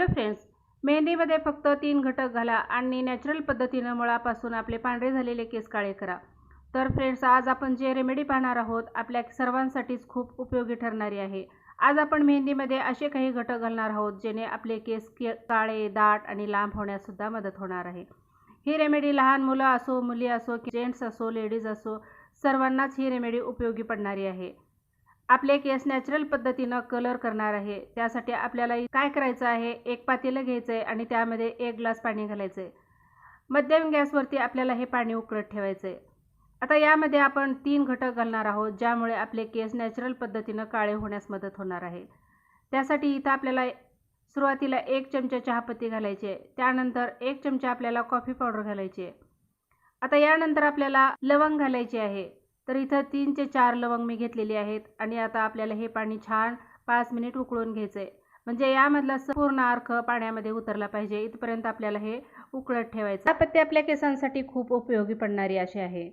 Hello friends, मेहंदीमध्ये फक्त 3 घटक घाला आणि नॅचरल पद्धतीने मुळापासून आपले पांढरे झालेले केस काळे करा. तर फ्रेंड्स, आज आपण जे रेमेडी पाहणार आहोत आपल्या सर्वांसाठीच खूप उपयोगी ठरणारी आहे. आज आपण मेहंदीमध्ये असे काही घटक घालणार आहोत जेणे आपले केस काळे, दाट आणि लांब होण्यास सुद्धा मदत होणार आहे. ही रेमेडी लहान मुलं असो, मुली असो, जेंट्स असो, लेडीज असो, सर्वांनाच ही रेमेडी उपयोगी पडणारी आहे. आपले केस नॅचरल पद्धतीने कलर करणार आहे. त्यासाठी आपल्याला काय करायचं आहे, एक पातेलं घ्यायचं आहे आणि त्यामध्ये 1 ग्लास पाणी घालायचं आहे. मध्यम गॅसवरती आपल्याला हे पाणी उकळत ठेवायचं आहे. आता यामध्ये आपण 3 घटक घालणार आहोत ज्यामुळे आपले केस नॅचरल पद्धतीने काळे होण्यास मदत होणार आहे. त्यासाठी इथं आपल्याला सुरुवातीला 1 चमचा चहापत्ती घालायची आहे. त्यानंतर 1 चमचा आपल्याला कॉफी पावडर घालायची आहे. आता यानंतर आपल्याला लवंग घालायची आहे. तर इथं 3 ते 4 लवंग मी घेतलेली आहेत आणि आता आपल्याला हे पाणी छान 5 मिनिट उकळून घ्यायचं आहे. म्हणजे यामधला संपूर्ण अर्क पाण्यामध्ये उतरला पाहिजे, इथपर्यंत आपल्याला हे उकळत ठेवायचं. चहापत्ती आपल्या केसांसाठी खूप उपयोगी पडणारी अशी आहे.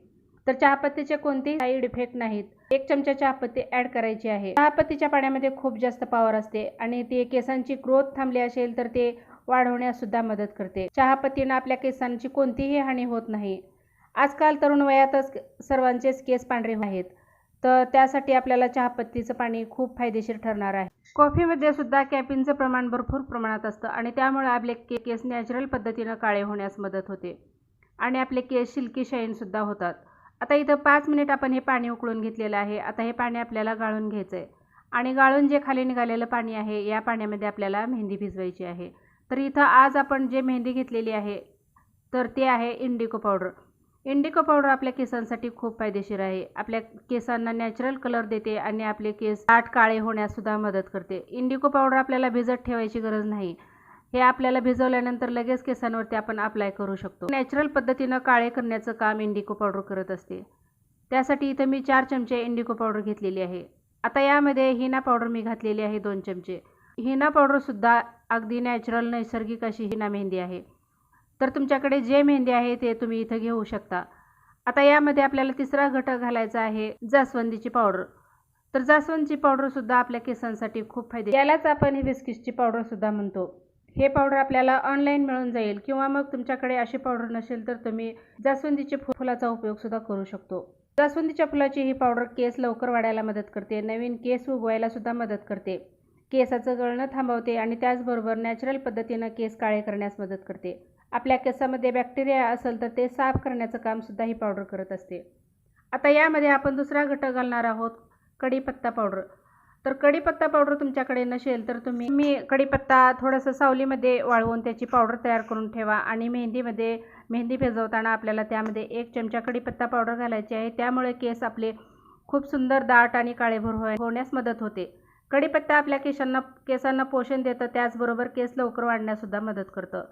तर चहापत्तीचे कोणतेही साईड इफेक्ट नाहीत. 1 चमचा चहापत्ती ॲड करायची आहे. चहापत्तीच्या पाण्यामध्ये खूप जास्त पॉवर असते आणि ते केसांची ग्रोथ थांबली असेल तर ते वाढवण्यास सुद्धा मदत करते. चहापत्तीनं आपल्या केसांची कोणतीही हानी होत नाही. आजकाल तरुण वयातच सर्वांचेच केस पांढरे आहेत, तर त्यासाठी आपल्याला चहापत्तीचं पाणी खूप फायदेशीर ठरणार आहे. कॉफीमध्ये सुद्धा कॅफीनचं प्रमाण भरपूर प्रमाणात असतं आणि त्यामुळे आपले केस नॅचरल पद्धतीनं काळे होण्यास मदत होते आणि आपले केस सिल्की शाईनसुद्धा होतात. आता इथं 5 मिनिट आपण हे पाणी उकळून घेतलेलं आहे. आता हे पाणी आपल्याला गाळून घ्यायचं आहे आणि गाळून जे खाली निघालेलं पाणी आहे या पाण्यामध्ये आपल्याला मेहंदी भिजवायची आहे. तर इथं आज आपण जे मेहंदी घेतलेली आहे तर ते आहे इंडिगो पावडर. इंडिगो पावडर आपल्या केसांसाठी खूप फायदेशीर आहे. आपल्या केसांना नॅचरल कलर देते आणि आपले केस दाट काळे होण्यास सुद्धा मदत करते. इंडिगो पावडर आपल्याला भिजत ठेवायची गरज नाही. हे आपल्याला भिजवल्यानंतर लगेच केसांवरती आपण अप्लाय करू शकतो. नॅचरल पद्धतीनं काळे करण्याचं काम इंडिगो पावडर करत असते. त्यासाठी इथं मी 4 चमचे इंडिगो पावडर घेतलेली आहे. आता यामध्ये हिना पावडर मी घातलेली आहे 2 चमचे. हिना पावडरसुद्धा अगदी नॅचरल नैसर्गिक अशी हिना मेहंदी आहे. तर तुमच्याकडे जे मेहंदी आहे ते तुम्ही इथं घेऊ शकता. आता यामध्ये आपल्याला तिसरा घटक घालायचा आहे जास्वंदीची पावडर. तर जास्वंदीची पावडरसुद्धा आपल्या केसांसाठी खूप फायदे. यालाच आपण हिबिस्किसची पावडरसुद्धा म्हणतो. हे पावडर आपल्याला ऑनलाईन मिळून जाईल किंवा मग तुमच्याकडे अशी पावडर नसेल तर तुम्ही जास्वंदीच्या फुलाचा उपयोगसुद्धा करू शकतो. जास्वंदीच्या फुलाची ही पावडर केस लवकर वाढायला मदत करते, नवीन केस उगवायला सुद्धा मदत करते, केसाचं गळणं थांबवते आणि त्याचबरोबर नॅचरल पद्धतीनं केस काळे करण्यास मदत करते. आपल्या केसामध्ये बॅक्टेरिया असेल तर ते साफ करण्याचं कामसुद्धा ही पावडर करत असते. आता यामध्ये आपण दुसरा घटक घालणार आहोत कढीपत्ता पावडर. तर कढीपत्ता पावडर तुमच्याकडे नसेल तर तुम्ही कढीपत्ता थोडंसं सावलीमध्ये वाळवून त्याची पावडर तयार करून ठेवा आणि मेहंदी भिजवताना आपल्याला त्यामध्ये 1 चमचा कढीपत्ता पावडर घालायची आहे. त्यामुळे केस आपले खूप सुंदर दाट आणि काळेभोर होण्यास मदत होते. कढीपत्ता आपल्या केसांना पोषण देतं, त्याचबरोबर केस लवकर वाढण्यासुद्धा मदत करतं.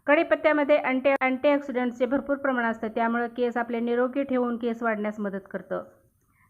कढीपत्त्यामध्ये अँटीऑक्सिडंट्सचे भरपूर प्रमाण असतं, त्यामुळे केस आपले निरोगी ठेवून केस वाढण्यास मदत करतं.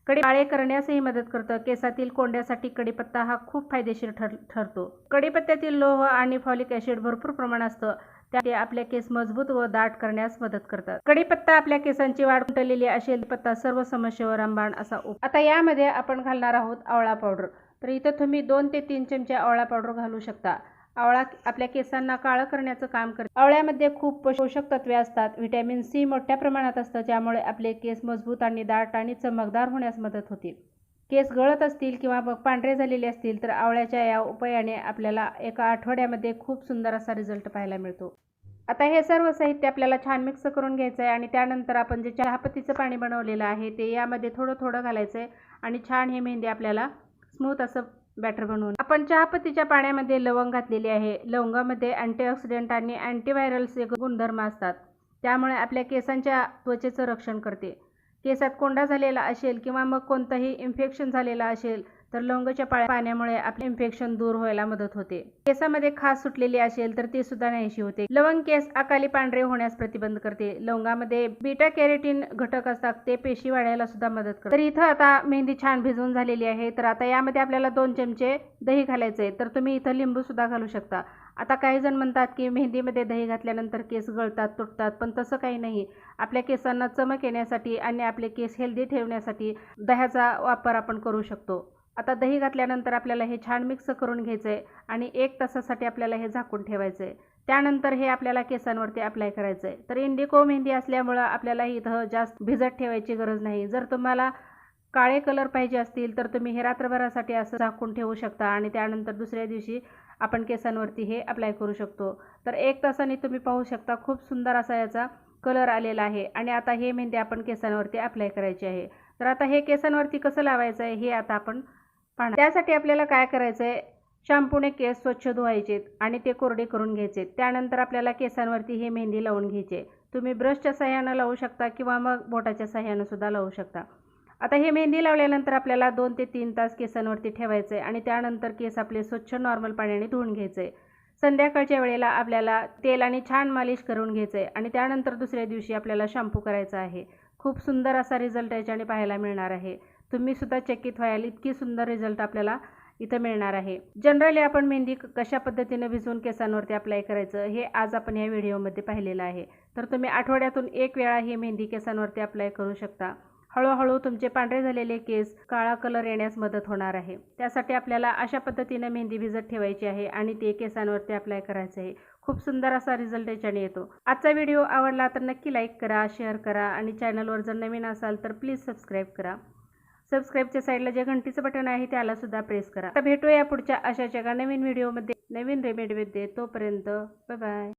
काळे करण्यासही मदत करतं. केसातील कोंड्यासाठी कढीपत्ता हा खूप फायदेशीर ठरतो. कढीपत्त्यातील लोह आणि फॉलिक ॲसिड भरपूर प्रमाण असतं, ते आपले केस मजबूत व दाट करण्यास मदत करतात. कढीपत्ता आपल्या केसांची वाढ खुंटलेली असेल पत्ता सर्व समस्येवर रामबाण असा आता यामध्ये आपण घालणार आहोत आवळा पावडर. तर इथं तुम्ही 2 ते 3 चमचे आवळा पावडर घालू शकता. आवळा आपल्या केसांना काळं करण्याचं काम करते. आवळ्यामध्ये खूप पोषक तत्वे असतात. व्हिटॅमिन सी मोठ्या प्रमाणात असतं, ज्यामुळे आपले केस मजबूत आणि दाट आणि चमकदार होण्यास मदत होते. केस गळत असतील किंवा मग पांढरे झालेले असतील तर आवळ्याच्या या उपायाने आपल्याला एका आठवड्यामध्ये खूप सुंदर असा रिझल्ट पाहायला मिळतो. आता हे सर्व साहित्य आपल्याला छान मिक्स करून घ्यायचं आहे आणि त्यानंतर आपण जे चहापत्तीचं पाणी बनवलेलं आहे ते यामध्ये थोडं थोडं घालायचं आहे आणि छान हे मेहंदी आपल्याला स्मूथ असं बॅटर बनवून. आपण चहापत्तीच्या पाण्यामध्ये लवंग घातलेली आहे. लवंगामध्ये अँटीऑक्सिडंट आणि अँटीव्हायरलचे गुणधर्म असतात, त्यामुळे आपल्या केसांच्या त्वचेचं रक्षण करते. केसात कोंडा झालेला असेल किंवा मग कोणतंही इन्फेक्शन झालेलं असेल तर लवंगाच्या पाण्यामुळे आपले इन्फेक्शन दूर व्हायला मदत होते. केसामध्ये खाज सुटलेली असेल तर ते सुद्धा नाहीशी होते. लवंग केस अकाली पांढरे होण्यास प्रतिबंध करते. लवंगामध्ये बीटा कॅरोटीन घटक असतात, ते पेशी वाढायला सुद्धा मदत करते. तर इथं आता मेहंदी छान भिजवून झालेली आहे. तर आता यामध्ये आपल्याला 2 चमचे दही घालायचे आहे. तर तुम्ही इथं लिंबू सुद्धा घालू शकता. आता काही जण म्हणतात की मेहंदीमध्ये दही घातल्यानंतर केस गळतात, तुटतात, पण तसं काही नाही. आपल्या केसांना चमक येण्यासाठी आणि आपले केस हेल्दी ठेवण्यासाठी दह्याचा वापर आपण करू शकतो. आता दही घातल्यानंतर आपल्याला हे छान मिक्स करून घ्यायचं आहे आणि 1 तासासाठी आपल्याला हे झाकून ठेवायचं आहे. त्यानंतर हे आपल्याला केसांवरती अप्लाय करायचं आहे. तर इंडिको मेहंदी असल्यामुळं आपल्याला इथं जास्त भिजत ठेवायची गरज नाही. जर तुम्हाला काळे कलर पाहिजे असतील तर तुम्ही हे रात्रभरासाठी असं झाकून ठेवू शकता आणि त्यानंतर दुसऱ्या दिवशी आपण केसांवरती हे अप्लाय करू शकतो. तर 1 तासाने तुम्ही पाहू शकता खूप सुंदर असा याचा कलर आलेला आहे आणि आता हे मेहंदी आपण केसांवरती अप्लाय करायची आहे. तर आता हे केसांवरती कसं लावायचं आहे हे आता आपण पाहणार. त्यासाठी आपल्याला काय करायचं आहे, शॅम्पूने केस स्वच्छ धुवायचेत आणि ते कोरडे करून घ्यायचे. त्यानंतर आपल्याला केसांवरती हे मेहंदी लावून घ्यायची. तुम्ही ब्रशच्या सहाय्यानं लावू शकता किंवा मग बोटाच्या सहाय्यानं सुद्धा लावू शकता. आता हे मेहंदी लावल्यानंतर आपल्याला 2 ते 3 तास केसांवरती ठेवायचं आहे आणि त्यानंतर केस आपले स्वच्छ नॉर्मल पाण्याने धुवून घ्यायचे आहे. संध्याकाळच्या वेळेला आपल्याला तेलाने छान मालिश करून घ्यायचं आहे आणि त्यानंतर दुसऱ्या दिवशी आपल्याला शॅम्पू करायचा आहे. खूप सुंदर असा रिझल्ट याच्याने पाहायला मिळणार आहे. तुम्ही सुद्धा चकित व्हाल, इतकी सुंदर रिझल्ट आपल्याला इथं मिळणार आहे. जनरली आपण मेहंदी कशा पद्धतीने भिजवून केसांवरती अप्लाय करायचं हे आज आपण या व्हिडिओमध्ये पाहिलेलं आहे. तर तुम्ही आठवड्यातून 1 वेळा ही मेहंदी केसांवरती अप्लाय करू शकता. हळूहळू तुमचे पांढरे झालेले केस काळा कलर येण्यास मदत होणार आहे. त्यासाठी आपल्याला अशा पद्धतीने मेहंदी भिजत ठेवायची आहे आणि ते केसांवरती अप्लाय करायचं आहे. खूप सुंदर असा रिझल्ट याच्याने येतो. आजचा व्हिडिओ आवडला तर नक्की लाईक करा, शेअर करा आणि चॅनलवर जर नवीन असाल तर प्लीज सबस्क्राईब करा. सबस्क्राईबच्या साईडला जे घंटीचं बटन आहे त्याला सुद्धा प्रेस करा. आता भेटूया पुढच्या अशाच एका नवीन व्हिडिओमध्ये नवीन रेमेडीमध्ये. तोपर्यंत बाय बाय.